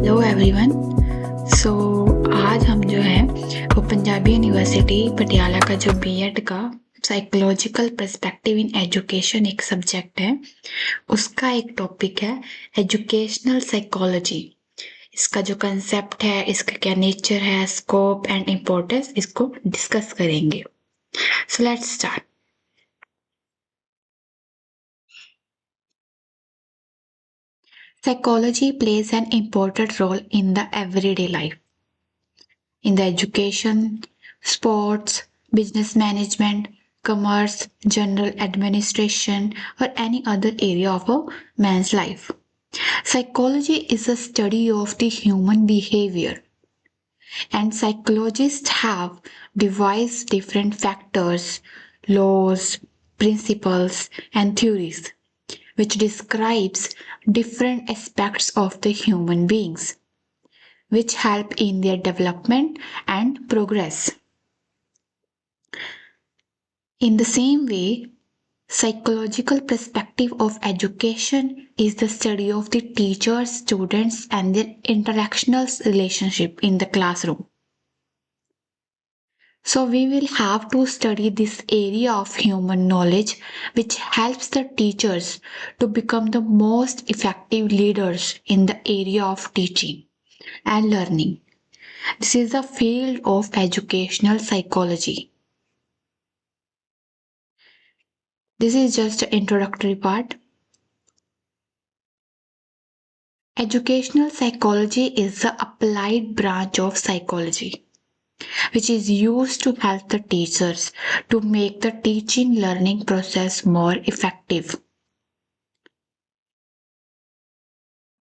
Hello everyone. सो आज हम जो है वो पंजाबी यूनिवर्सिटी पटियाला का जो बीएड का साइकोलॉजिकल पर्सपेक्टिव इन एजुकेशन एक सब्जेक्ट है, उसका एक टॉपिक है एजुकेशनल साइकोलॉजी। इसका जो कंसेप्ट है, इसका क्या नेचर है, स्कोप एंड इम्पोर्टेंस, इसको डिस्कस करेंगे। So let's start. Psychology plays an important role in the everyday life, in the education, sports, business management, commerce, general administration, or any other area of a man's life. Psychology is a study of the human behavior, and psychologists have devised different factors, laws, principles, and theories which describes different aspects of the human beings which help in their development and progress. In the same way, psychological perspective of education is the study of the teachers, students and their interactional relationship in the classroom. So we will have to study this area of human knowledge which helps the teachers to become the most effective leaders in the area of teaching and learning. This is the field of educational psychology. This is just the introductory part. Educational psychology is the applied branch of psychology which is used to help the teachers to make the teaching learning process more effective.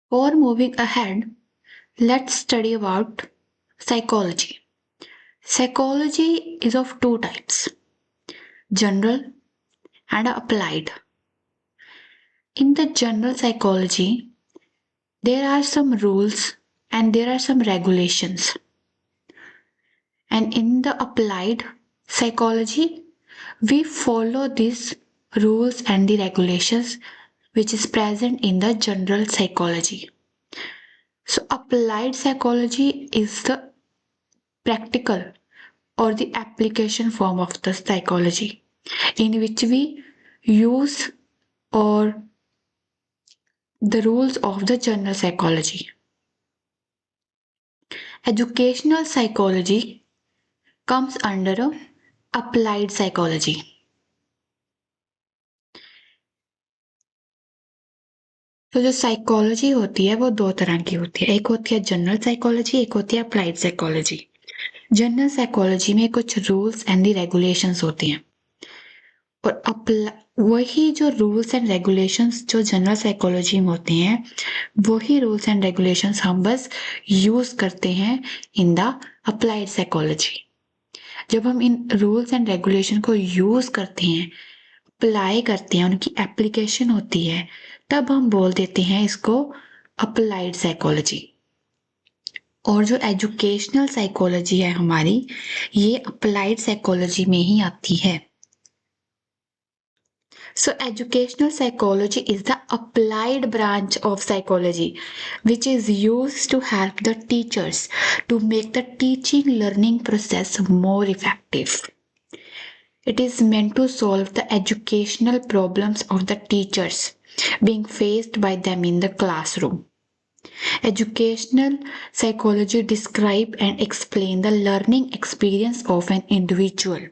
Before moving ahead, let's study about psychology. Psychology is of two types, general and applied. In the general psychology, there are some rules and there are some regulations. And in the applied psychology, we follow these rules and the regulations which is present in the general psychology. So applied psychology is the practical or the application form of the psychology in which we use or the rules of the general psychology. Educational psychology comes under a applied psychology. तो जो psychology होती है वो दो तरह की होती है, एक होती है जनरल साइकोलॉजी, एक होती है अप्लाइड साइकोलॉजी। जनरल साइकोलॉजी में कुछ रूल्स एंड दी रेगुलेशंस होती हैं और वही जो रूल्स एंड रेगुलेशंस जो जनरल साइकोलॉजी में होते हैं वही रूल्स एंड रेगुलेशंस हम बस यूज करते हैं इन द अप्लाइड साइकोलॉजी। जब हम इन रूल्स एंड रेगुलेशन को यूज करते हैं, अप्लाई करते हैं, उनकी एप्लीकेशन होती है, तब हम बोल देते हैं इसको अप्लाइड साइकोलॉजी। और जो एजुकेशनल साइकोलॉजी है हमारी, ये अप्लाइड साइकोलॉजी में ही आती है। So educational psychology is the applied branch of psychology which is used to help the teachers to make the teaching learning process more effective. It is meant to solve the educational problems of the teachers being faced by them in the classroom. Educational psychology describe and explain the learning experience of an individual.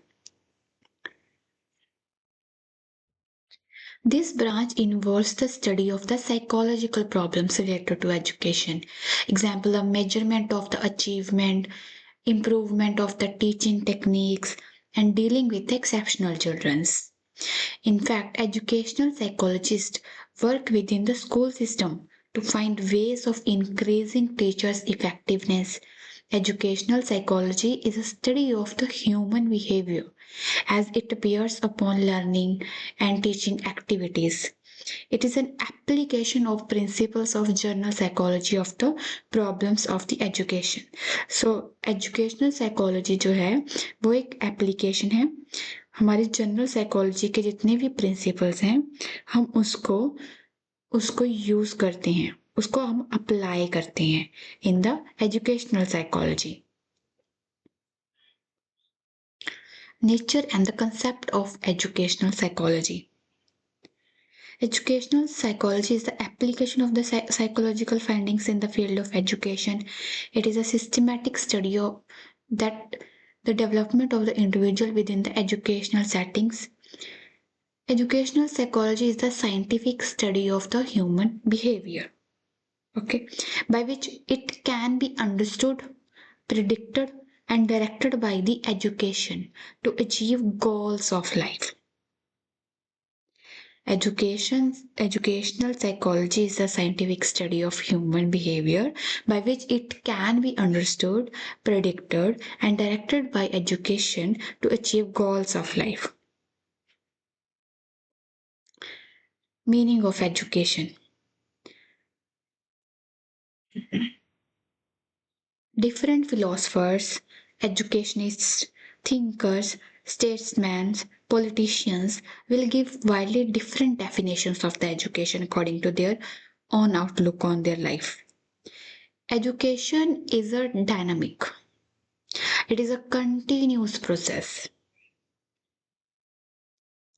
This branch involves the study of the psychological problems related to education. Example, the measurement of the achievement, improvement of the teaching techniques, and dealing with exceptional children. In fact, educational psychologists work within the school system to find ways of increasing teachers' effectiveness. Educational psychology is a study of the human behavior as it appears upon learning and teaching activities. It is an application of principles of general psychology of the problems of the education. So, educational psychology जो है वो एक application है। हमारी general psychology के जितने भी principles हैं हम उसको यूज करते हैं उसको हम अप्लाई करते हैं in the educational psychology. Nature and the concept of educational psychology. Educational psychology is the application of the psychological findings in the field of education. It is a systematic study of that the development of the individual within the educational settings. Educational psychology is the scientific study of the human behavior, okay, by which it can be understood, predicted, and directed by the education to achieve goals of life. Educational psychology is the scientific study of human behavior by which it can be understood, predicted, and directed by education to achieve goals of life. Meaning of education. Different philosophers, educationists, thinkers, statesmen, politicians will give widely different definitions of the education according to their own outlook on their life. Education is a dynamic. It is a continuous process.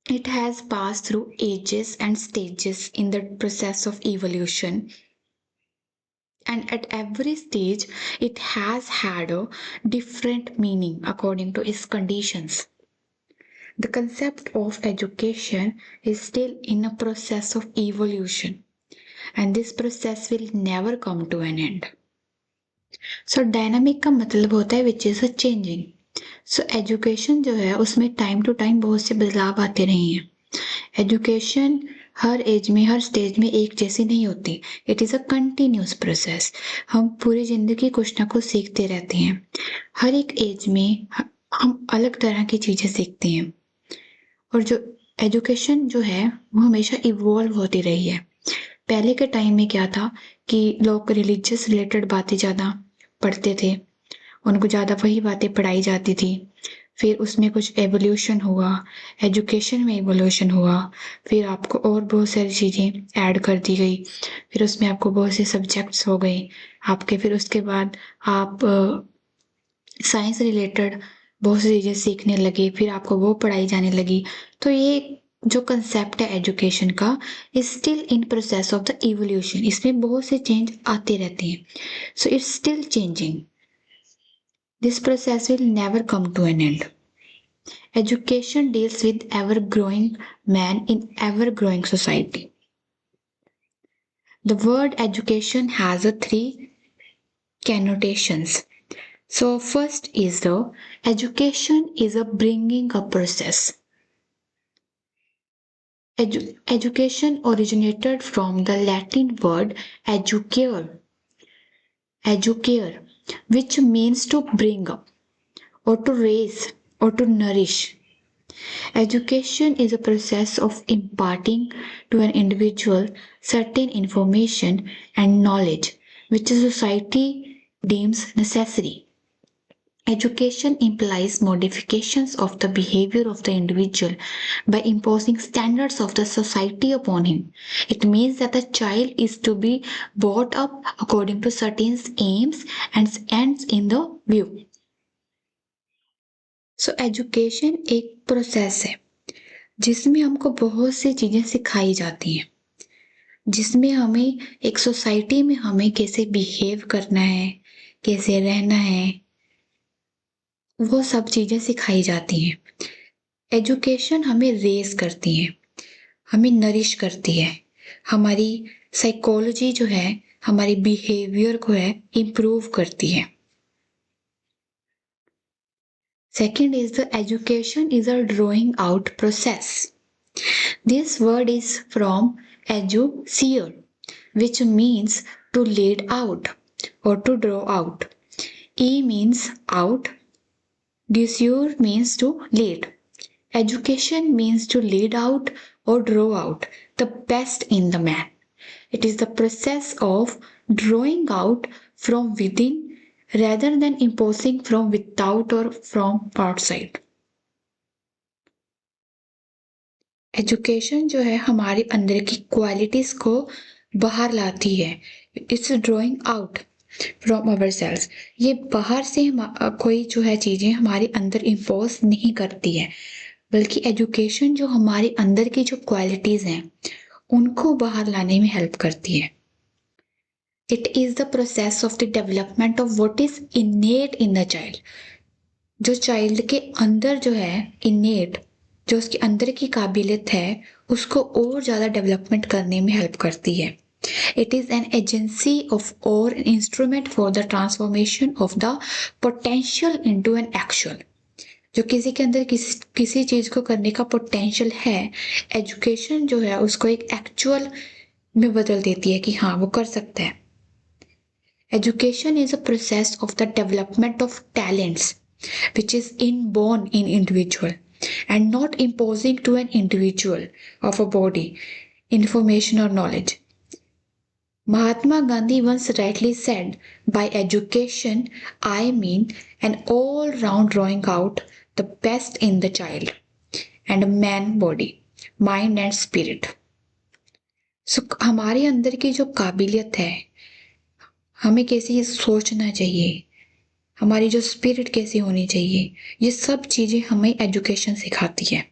It has passed through ages and stages in the process of evolution. And at every stage, it has had a different meaning according to its conditions. The concept of education is still in a process of evolution, and this process will never come to an end. So dynamic का मतलब होता है which is a changing. So education जो है उसमें time to time बहुत से बदलाव आते रहे हैं. एजुकेशन हर एज में हर स्टेज में एक जैसी नहीं होती. It is a continuous process. हम पूरी ज़िंदगी कुछ ना कुछ सीखते रहते हैं. हर एक एज में हम अलग तरह की चीज़ें सीखते हैं. और जो एजुकेशन जो है वो हमेशा इवॉल्व होती रही है. पहले के टाइम में क्या था कि लोग रिलीजियस रिलेटेड बातें ज़्यादा पढ़ते थे. उनको ज़्यादा वही बातें पढ़ाई जाती थी. फिर उसमें कुछ एवोल्यूशन हुआ, एजुकेशन में एवोल्यूशन हुआ. फिर आपको और बहुत सारी चीज़ें ऐड कर दी गई. फिर उसमें आपको बहुत से सब्जेक्ट्स हो गए आपके. फिर उसके बाद आप साइंस रिलेटेड बहुत सी चीज़ें सीखने लगे. फिर आपको वो पढ़ाई जाने लगी. तो ये जो कंसेप्ट है एजुकेशन का is still in process of the evolution. इसमें बहुत से चेंज आते रहते हैं. So it's still changing. This process will never come to an end. Education deals with ever-growing man in ever-growing society. The word education has three connotations. So first is the education is a bringing up process. Education originated from the Latin word educare, which means to bring up, or to raise, or to nourish. Education is a process of imparting to an individual certain information and knowledge which a society deems necessary. Education implies modifications of the behavior of the individual by imposing standards of the society upon him. It means that the child is to be brought up according to certain aims and ends in the view. So education एक process है जिसमें हमको बहुत सी चीज़ें सिखाई जाती हैं. जिसमें हमें एक सोसाइटी में हमें कैसे बिहेव करना है, कैसे रहना है, वो सब चीज़ें सिखाई जाती हैं. एजुकेशन हमें रेज करती है, हमें नरिश करती है. हमारी साइकोलॉजी जो है हमारी बिहेवियर को है इम्प्रूव करती है. Second is the education is a drawing out process. This word is from educere, which means to lead out or to draw out. E means out, ducere means to lead. Education means to lead out or draw out the best in the man. It is the process of drawing out from within rather than imposing from without or from outside. Education जो है हमारे अंदर की qualities को बाहर लाती है। It's drawing out from our cells. ये बाहर से कोई जो है चीज़ें हमारे अंदर इम्पोज नहीं करती है, बल्कि एजुकेशन जो हमारे अंदर की जो क्वालिटीज़ हैं उनको बाहर लाने में हेल्प करती है। It is the process of the development of what is इनेट in the child. जो चाइल्ड के अंदर जो है इनेट, जो उसके अंदर की काबिलियत है, उसको और ज़्यादा डेवलपमेंट करने में हेल्प करती है। It is an agency of or an instrument for the transformation of the potential into an actual। जो किसी के अंदर किसी चीज़ को करने का पोटेंशियल है, एजुकेशन जो है उसको एक एक्चुअल में बदल देती है कि हाँ वो कर सकता है। Education is a process of the development of talents which is inborn in individual and not imposing to an individual of a body information or knowledge। Mahatma Gandhi once rightly said, by education I mean an all round drawing out the best in the child and a man body, mind and spirit। So हमारे अंदर की जो काबिलियत है, हमें कैसे सोचना चाहिए, हमारी जो स्पिरिट कैसी होनी चाहिए, ये सब चीज़ें हमें एजुकेशन सिखाती है।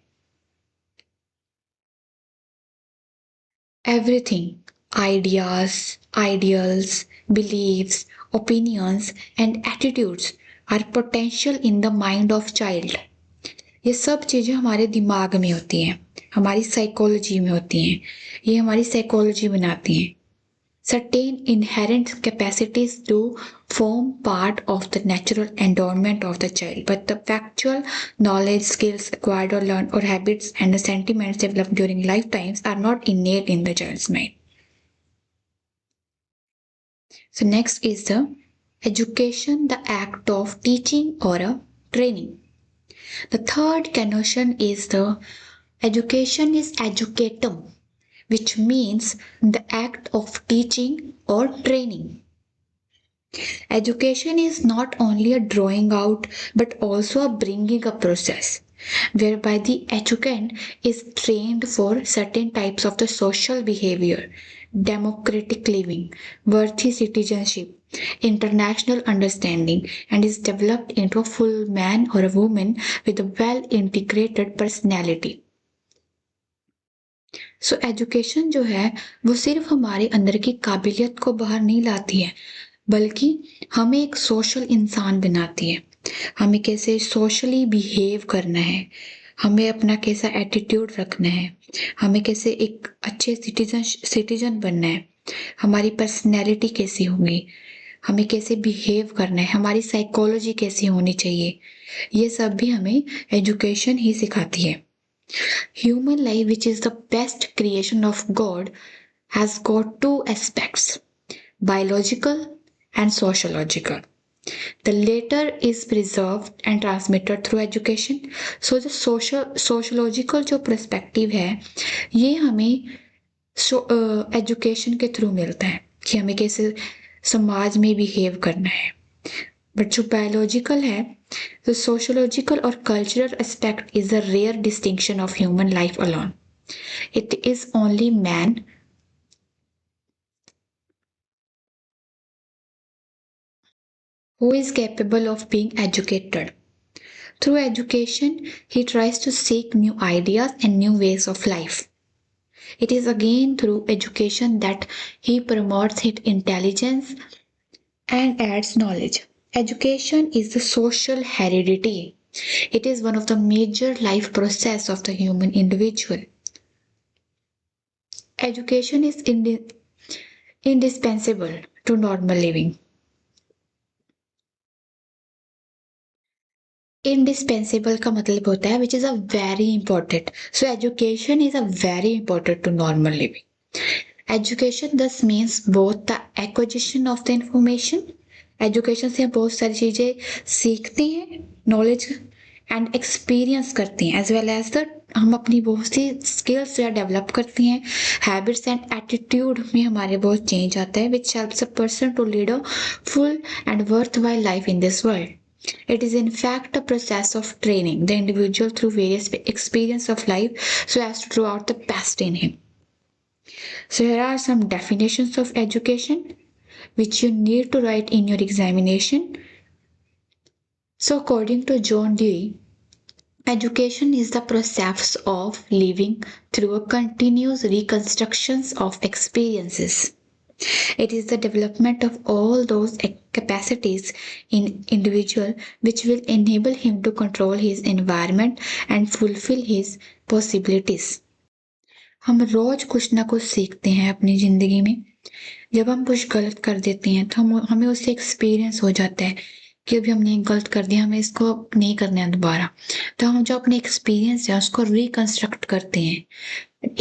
Everything, ideas, ideals, beliefs, opinions and attitudes are potential in the mind of child। ये सब चीज़ें हमारे दिमाग में होती हैं, हमारी साइकोलॉजी में होती हैं, ये हमारी साइकोलॉजी बनाती हैं। Certain inherent capacities do form part of the natural endowment of the child, but the factual knowledge, skills acquired or learned, or habits and the sentiments developed during lifetimes are not innate in the child's mind। So next is the education, the act of teaching or a training। The third connotation is the education is educatum, which means the act of teaching or training। Education is not only a drawing out but also a bringing up process whereby the educand is trained for certain types of the social behavior, democratic living, worthy citizenship, international understanding, and is developed into a full man or a woman with a well integrated personality। So education जो है वो सिर्फ हमारे अंदर की काबिलियत को बाहर नहीं लाती है, बल्कि हमें एक सोशल इंसान बनाती है। हमें कैसे सोशली बिहेव करना है, हमें अपना कैसा एटीट्यूड रखना है, हमें कैसे एक अच्छे सिटीजन बनना है, हमारी पर्सनैलिटी कैसी होगी, हमें कैसे बिहेव करना है, हमारी साइकोलॉजी कैसी होनी चाहिए, ये सब भी हमें एजुकेशन ही सिखाती है। Human life, which is the best creation of God, has got two aspects, biological and sociological। The latter is preserved and transmitted through education। So the sociological जो perspective है, ये हमें एजुकेशन के थ्रू मिलता है कि हमें कैसे समाज में बिहेव करना है। बट जो बायोलॉजिकल है, तो सोशोलॉजिकल और cultural aspect is a rare distinction of human life alone. It is only man who is capable of being educated। Through education, he tries to seek new ideas and new ways of life। It is again through education that he promotes his intelligence and adds knowledge। Education is the social heredity। It is one of the major life process of the human individual। Education is indispensable to normal living। Indispensable का मतलब होता है which is a very important। So education is a very important to normal living। Education thus means both the acquisition of the information। Education से हम बहुत सारी चीज़ें सीखते हैं, नॉलेज एंड एक्सपीरियंस करते हैं, एज वेल एज द हम अपनी बहुत सी स्किल्स या डेवलप करते हैं। हैबिट्स एंड एटीट्यूड में हमारे बहुत चेंज आता है which helps a person to lead a full and worthwhile life in this world. It is in fact a process of training the individual through various experience of life so as to draw out the best in him। So here are some definitions of education which you need to write in your examination. So according to John Dewey, education is the process of living through a continuous reconstructions of experiences. It is the development of all those capacities in individual which will enable him to control his environment and fulfill his possibilities. हम रोज कुछ ना कुछ सीखते हैं अपनी जिंदगी में। जब हम कुछ गलत कर देते हैं तो हमें उससे एक्सपीरियंस हो जाता है कि अभी हमने गलत कर दिया, हमें इसको नहीं करना है दोबारा। तो हम जो अपने एक्सपीरियंस है उसको रिकंस्ट्रक्ट करते हैं।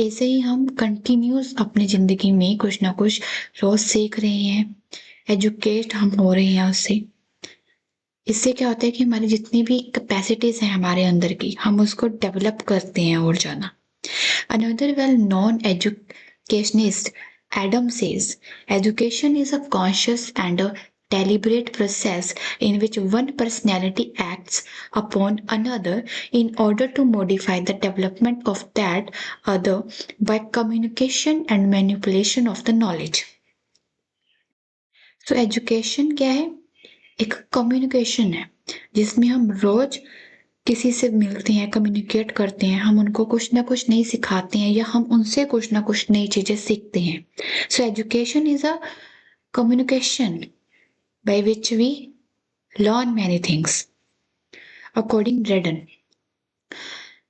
ऐसे ही हम कंटिन्यूस अपनी जिंदगी में कुछ ना कुछ रोज सीख रहे हैं, एजुकेट हम हो रहे हैं उससे। इससे क्या होता है कि हमारी जितनी भी कैपेसिटीज हैं हमारे अंदर की, हम उसको डेवलप करते हैं और ज्यादा। Another well-known educationist, Adam says, education is a conscious and a deliberate process in which one personality acts upon another in order to modify the development of that other by communication and manipulation of the knowledge. So education क्या है? एक communication है जिसमें हम रोज किसी से मिलते हैं, कम्युनिकेट करते हैं, हम उनको कुछ ना कुछ नई सिखाते हैं या हम उनसे कुछ ना कुछ नई चीजें सीखते हैं। So education is a communication by which we learn many things. According Redden,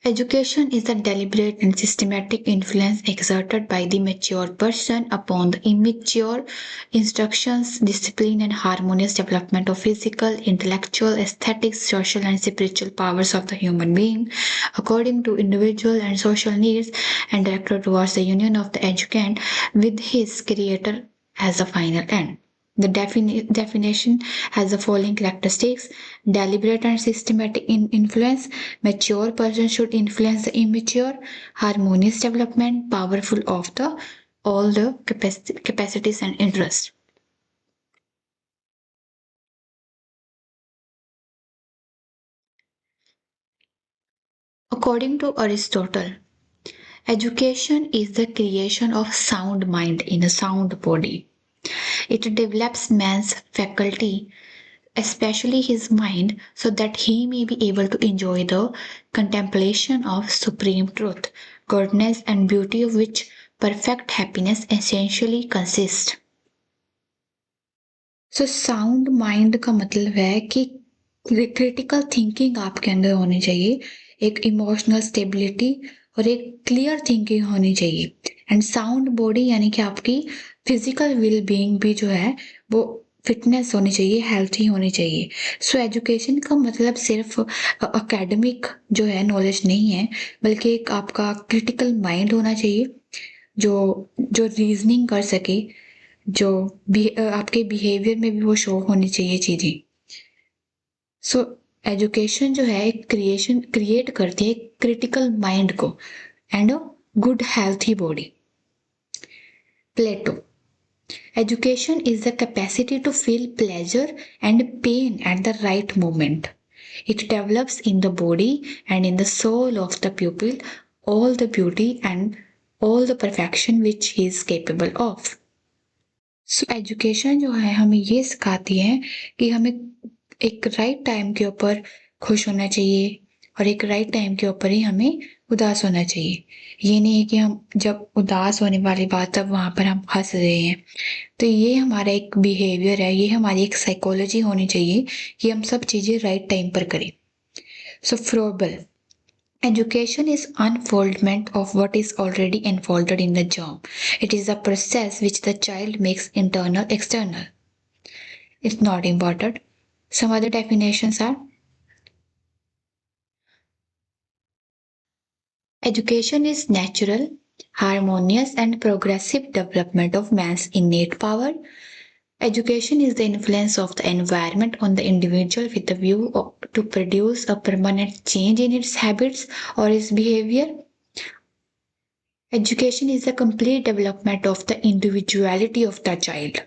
education is the deliberate and systematic influence exerted by the mature person upon the immature. Instructions, discipline, and harmonious development of physical, intellectual, aesthetic, social, and spiritual powers of the human being, according to individual and social needs, and directed towards the union of the educand with his creator as the final end. The definition has the following characteristics: deliberate and systematic influence. Mature person should influence the immature. Harmonious development, powerful of the all the capacities and interests. According to Aristotle, education is the creation of sound mind in a sound body. It develops man's faculty, especially his mind, so that he may be able to enjoy the contemplation of supreme truth, goodness, and beauty of which perfect happiness essentially consists. So sound mind का मतलब है कि critical thinking आपके अंदर होनी चाहिए, एक emotional stability और एक क्लियर थिंकिंग होनी चाहिए। एंड साउंड बॉडी यानी कि आपकी फिजिकल वेल बीइंग भी जो है वो फिटनेस होनी चाहिए, हेल्थी होनी चाहिए। सो एजुकेशन का मतलब सिर्फ अकेडमिक जो है नॉलेज नहीं है, बल्कि एक आपका क्रिटिकल माइंड होना चाहिए जो जो रीजनिंग कर सके, जो आपके बिहेवियर में भी वो शो होनी चाहिए चीजें। सो एजुकेशन जो है एक क्रिएट करती है क्रिटिकल माइंड को and a good healthy body. Plato, education is the capacity to feel pleasure and pain at the right moment. It develops in the body and in the soul of the pupil all the beauty and all the perfection which he is capable of. So education जो है हमें ये सिखाती है कि हमें एक right time के ऊपर खुश होना चाहिए और एक राइट टाइम के ऊपर ही हमें उदास होना चाहिए। ये नहीं है कि हम जब उदास होने वाली बात तब वहां पर हम हंस रहे हैं। तो ये हमारा एक बिहेवियर है, ये हमारी एक साइकोलॉजी होनी चाहिए कि हम सब चीजें राइट टाइम पर करें। सो फ्रोबल, education is unfoldment of what is already enfolded in the germ. It is a process which the child makes internal, external. It's not important. Some other definitions are: education is natural, harmonious, and progressive development of man's innate power. Education is the influence of the environment on the individual with a view to produce a permanent change in its habits or its behavior. Education is the complete development of the individuality of the child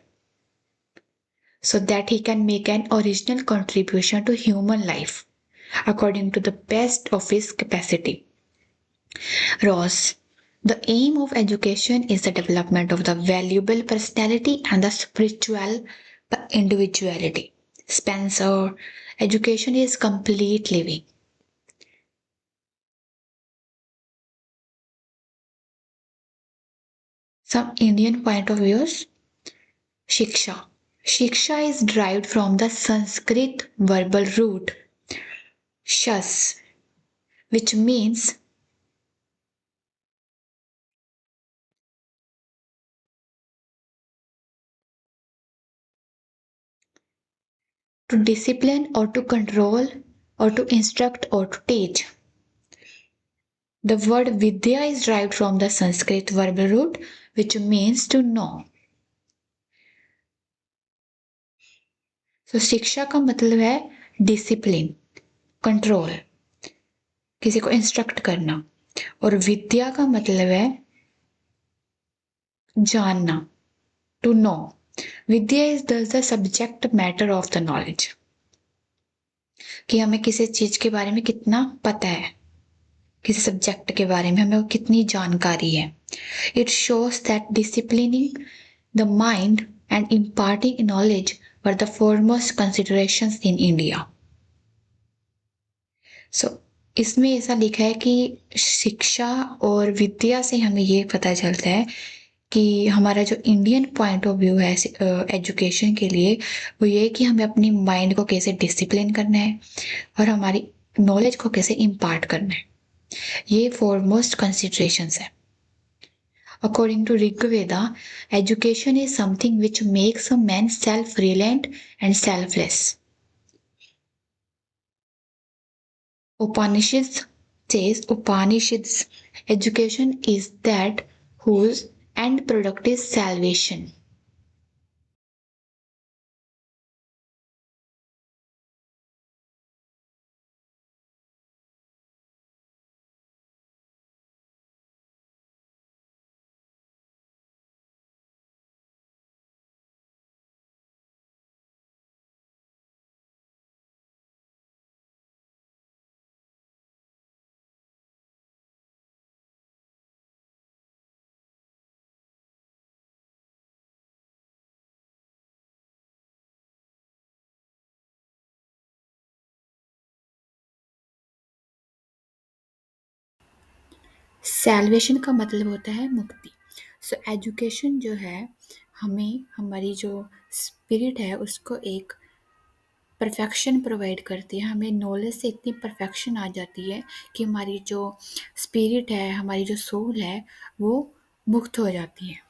so that he can make an original contribution to human life according to the best of his capacity. Ross, The aim of education is the development of the valuable personality and the spiritual individuality. Spencer, education is complete living. Some Indian point of views. Shiksha. Shiksha is derived from the Sanskrit verbal root shas, which means to discipline or to control or to instruct or to teach. The word vidya is derived from the Sanskrit verbal root which means to know. So शिक्षा का मतलब है discipline, control, किसी को instruct करना, और विद्या का मतलब है जानना, टू नो. विद्या is the subject matter of the knowledge, कि हमें किसी चीज के बारे में कितना पता है, किसी सब्जेक्ट के बारे में हमें कितनी जानकारी है. It shows that disciplining the mind and imparting knowledge were the foremost considerations in India. So इसमें ऐसा लिखा है कि शिक्षा और विद्या से हमें ये पता चलता है कि हमारा जो इंडियन पॉइंट ऑफ व्यू है एजुकेशन के लिए वो ये कि हमें अपनी माइंड को कैसे डिसिप्लिन करना है और हमारी नॉलेज को कैसे इम्पार्ट करना है. ये फॉरमोस्ट कंसिडरेशंस है. According to Rig Veda, education is something which makes a man self-reliant and selfless. Upanishads, education is that whose end product is salvation. Salvation का मतलब होता है मुक्ति. सो एजुकेशन जो है हमें हमारी जो स्पिरिट है उसको एक परफेक्शन प्रोवाइड करती है. हमें नॉलेज से इतनी परफेक्शन आ जाती है कि हमारी जो स्पिरिट है, हमारी जो सोल है, वो मुक्त हो जाती है.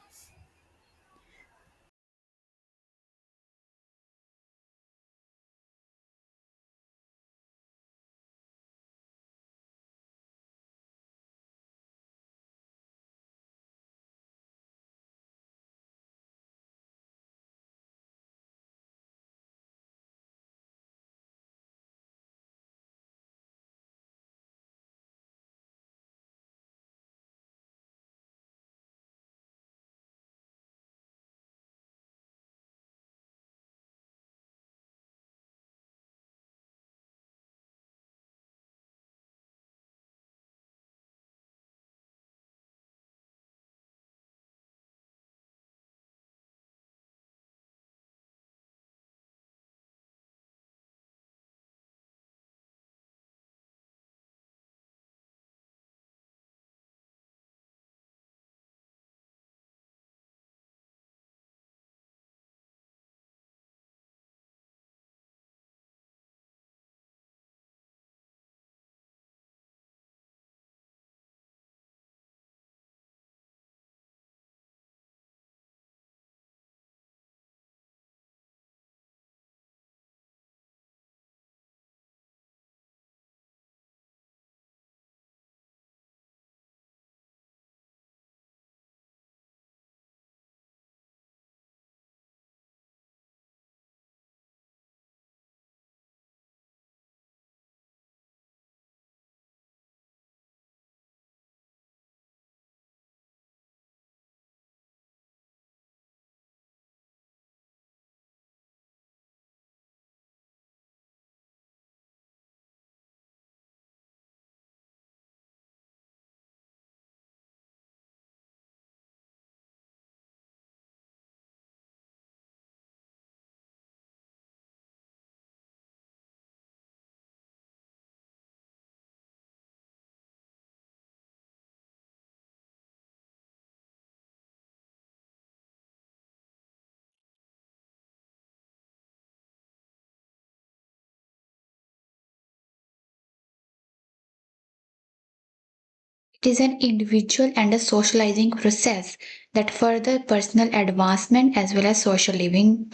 It is an individual and a socializing process that further personal advancement as well as social living.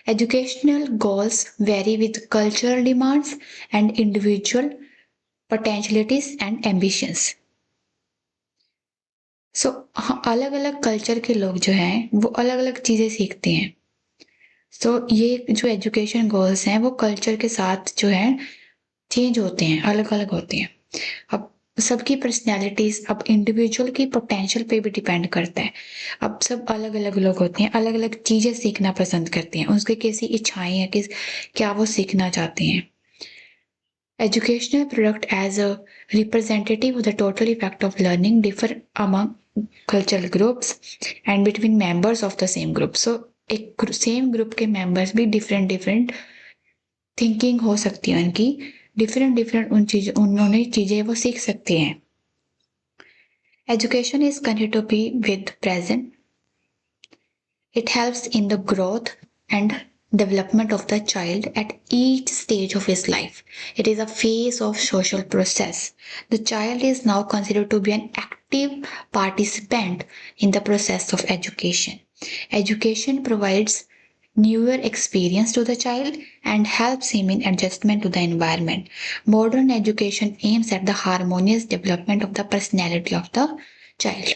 Educational goals vary with cultural demands and individual potentialities and ambitions. सो अलग अलग कल्चर के लोग जो हैं वो अलग अलग चीज़ें सीखते हैं. ये जो एजुकेशन गोल्स हैं वो कल्चर के साथ जो है चेंज होते हैं, अलग अलग होते हैं. अब सबकी पर्सनैलिटीज अब इंडिविजुअल की पोटेंशियल पे भी डिपेंड करता है. अब सब अलग अलग लोग होते हैं, अलग अलग चीज़ें सीखना पसंद करते हैं, उसके कैसी इच्छाएं हैं कि क्या वो सीखना चाहते हैं. Educational product as a representative of the total effect of learning differ among cultural groups and between members of the same group. So एक सेम ग्रुप के मेंबर्स भी डिफरेंट डिफरेंट थिंकिंग हो सकती है उनकी, डिफरेंट डिफरेंट उन्होंने चीज़ें वो सीख सकते हैं. Education is connected to be with present. It helps in the growth and development of the child at each stage of his life. It is a phase of social process. The child is now considered to be an active participant in the process of education. Education provides newer experience to the child and helps him in adjustment to the environment. Modern education aims at the harmonious development of the personality of the child.